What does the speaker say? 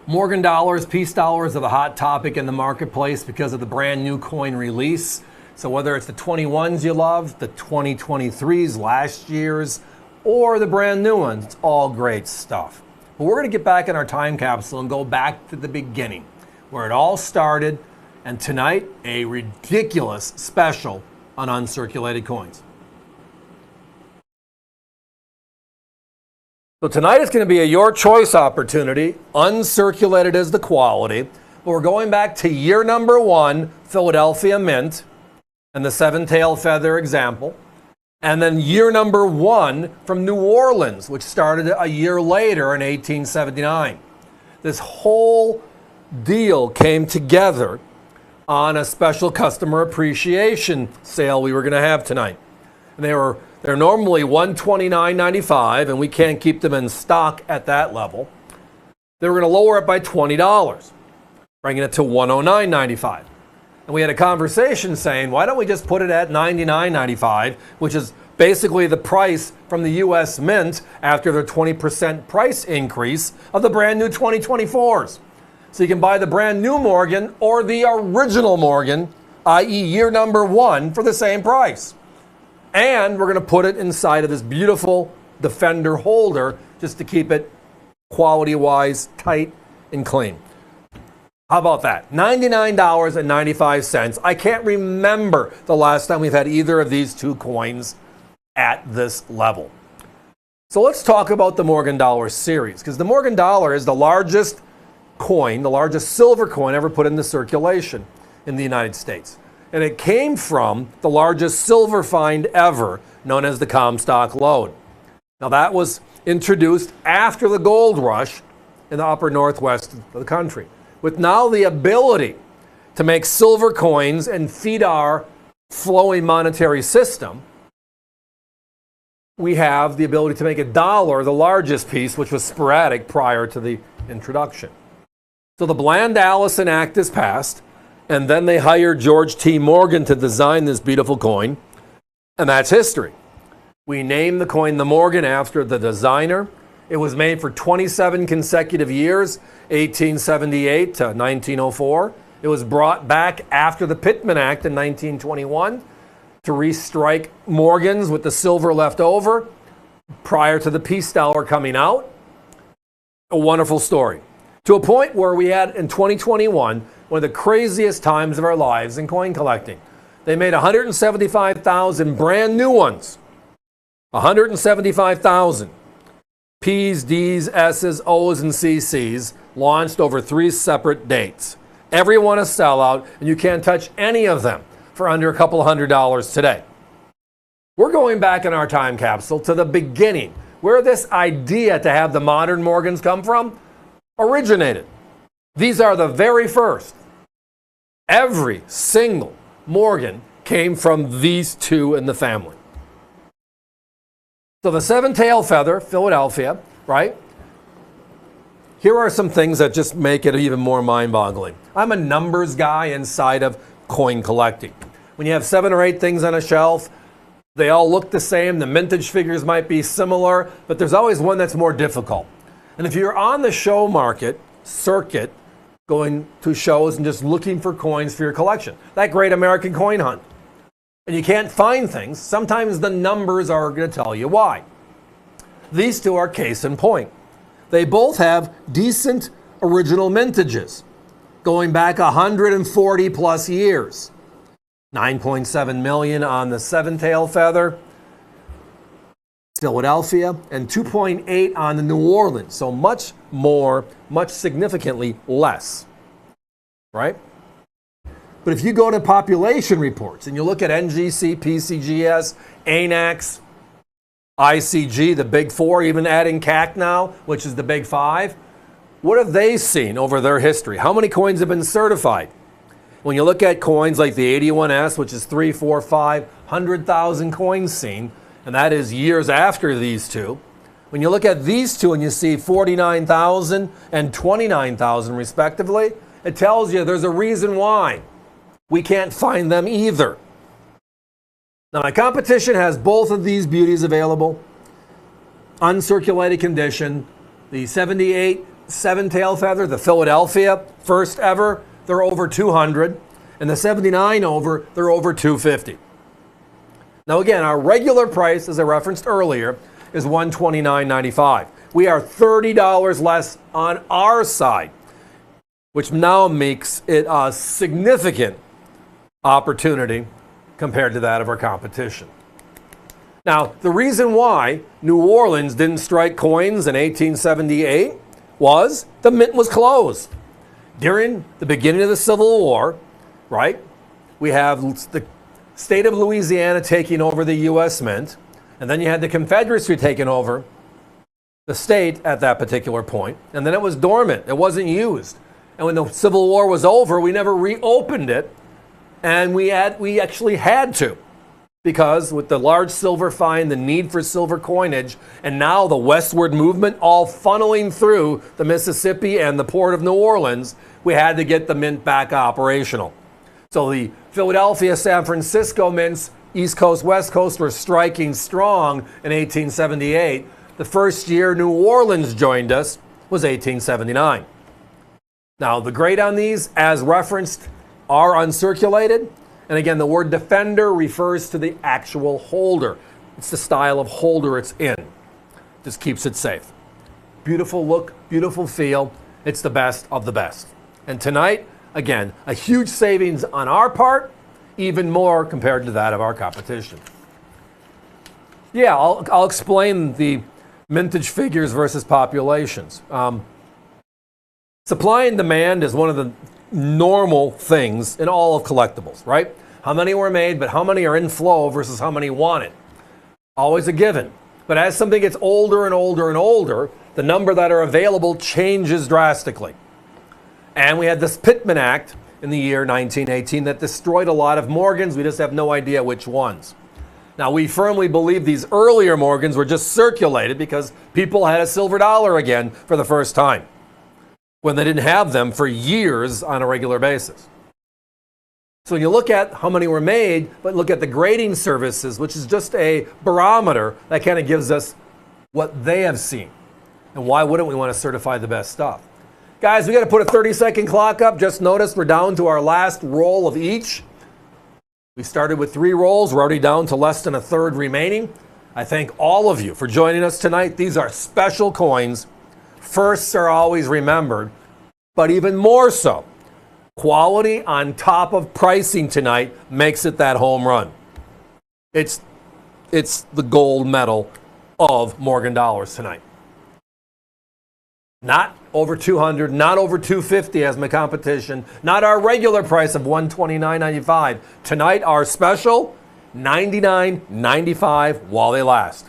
Morgan dollars, peace dollars are the hot topic in the marketplace because of the brand new coin release. So whether it's the 21s you love, the 2023s, last year's, or the brand new ones, it's all great stuff. But we're going to get back in our time capsule and go back to the beginning, where it all started, and tonight, a ridiculous special on uncirculated coins. So tonight is going to be a your choice opportunity. Uncirculated is the quality. But we're going back to year number 1, Philadelphia Mint, and the 7-tail feather example. And then year number 1 from New Orleans, which started a year later in 1879. This whole deal came together on a special customer appreciation sale we were going to have tonight. And they're normally $129.95, and we can't keep them in stock at that level. They were going to lower it by $20, bringing it to $109.95. And we had a conversation saying, why don't we just put it at $99.95, which is basically the price from the U.S. Mint after their 20% price increase of the brand new 2024s. So you can buy the brand new Morgan or the original Morgan, i.e. year number 1, for the same price. And we're going to put it inside of this beautiful Defender holder just to keep it quality-wise tight and clean. How about that? $99.95. I can't remember the last time we've had either of these two coins at this level. So let's talk about the Morgan Dollar series, because the Morgan Dollar is the largest coin, the largest silver coin ever put into circulation in the United States. And it came from the largest silver find ever, known as the Comstock Lode. Now that was introduced after the gold rush in the upper northwest of the country, with now the ability to make silver coins and feed our flowing monetary system. We have the ability to make a dollar the largest piece, which was sporadic prior to the introduction. So the Bland-Allison Act is passed, and then they hired George T. Morgan to design this beautiful coin, and that's history. We named the coin the Morgan after the designer. It was made for 27 consecutive years, 1878 to 1904. It was brought back after the Pittman Act in 1921 to restrike Morgans with the silver left over prior to the peace dollar coming out. A wonderful story. To a point where we had in 2021, one of the craziest times of our lives in coin collecting. They made 175,000 brand new ones. 175,000. P's, D's, S's, O's, and CC's launched over 3 separate dates. Every one a sellout, and you can't touch any of them for under a couple $100 today. We're going back in our time capsule to the beginning, where this idea to have the modern Morgans come from originated. These are the very first. Every single Morgan came from these two in the family. So the 7-tail feather, Philadelphia, right? Here are some things that just make it even more mind-boggling. I'm a numbers guy inside of coin collecting. When you have 7 or 8 things on a shelf, they all look the same. The mintage figures might be similar, but there's always one that's more difficult. And if you're on the show market circuit, going to shows and just looking for coins for your collection, that great American coin hunt, and you can't find things, sometimes the numbers are going to tell you why. These two are case in point. They both have decent original mintages, going back 140 plus years. 9.7 million on the 7-tail feather, Philadelphia, and 2.8 on the New Orleans. So much more, much significantly less, right? But if you go to population reports and you look at NGC, PCGS, ANAX, ICG, the big 4, even adding CAC now, which is the big 5, what have they seen over their history? How many coins have been certified? When you look at coins like the 81S, which is 3, 4, 5, 100,000 coins seen, and that is years after these two. When you look at these two and you see 49,000 and 29,000 respectively, it tells you there's a reason why we can't find them either. Now my competition has both of these beauties available. Uncirculated condition, the 78 seven tail feather, the Philadelphia, first ever, they're over 200. And the 79 over, they're over 250. Now again, our regular price, as I referenced earlier, is $129.95. We are $30 less on our side, which now makes it a significant opportunity compared to that of our competition. Now, the reason why New Orleans didn't strike coins in 1878 was the mint was closed. During the beginning of the Civil War, right, we have the state of Louisiana taking over the U.S. Mint, and then you had the Confederacy taking over the state at that particular point, and then it was dormant. It wasn't used. And when the Civil War was over, we never reopened it, and we actually had to, because with the large silver find, the need for silver coinage, and now the westward movement all funneling through the Mississippi and the port of New Orleans, we had to get the mint back operational. So the Philadelphia, San Francisco mints, East Coast, West Coast, were striking strong in 1878. The first year New Orleans joined us was 1879. Now, the grade on these, as referenced, are uncirculated. And again, the word defender refers to the actual holder. It's the style of holder it's in. Just keeps it safe. Beautiful look, beautiful feel. It's the best of the best. And tonight, again, a huge savings on our part, even more compared to that of our competition. Yeah, I'll explain the mintage figures versus populations. Supply and demand is one of the normal things in all of collectibles, right? How many were made, but how many are in flow versus how many want it. Always a given. But as something gets older and older and older, the number that are available changes drastically. And we had this Pittman Act in the year 1918 that destroyed a lot of Morgans. We just have no idea which ones. Now, we firmly believe these earlier Morgans were just circulated because people had a silver dollar again for the first time, when they didn't have them for years on a regular basis. So when you look at how many were made, but look at the grading services, which is just a barometer that kind of gives us what they have seen. And why wouldn't we want to certify the best stuff? Guys, we got to put a 30-second clock up. Just notice we're down to our last roll of each. We started with 3 rolls. We're already down to less than a third remaining. I thank all of you for joining us tonight. These are special coins. Firsts are always remembered, but even more so, quality on top of pricing tonight makes it that home run. It's the gold medal of Morgan dollars tonight. Not over 200, not over 250 as my competition, not our regular price of $129.95. Tonight, our special, $99.95 while they last.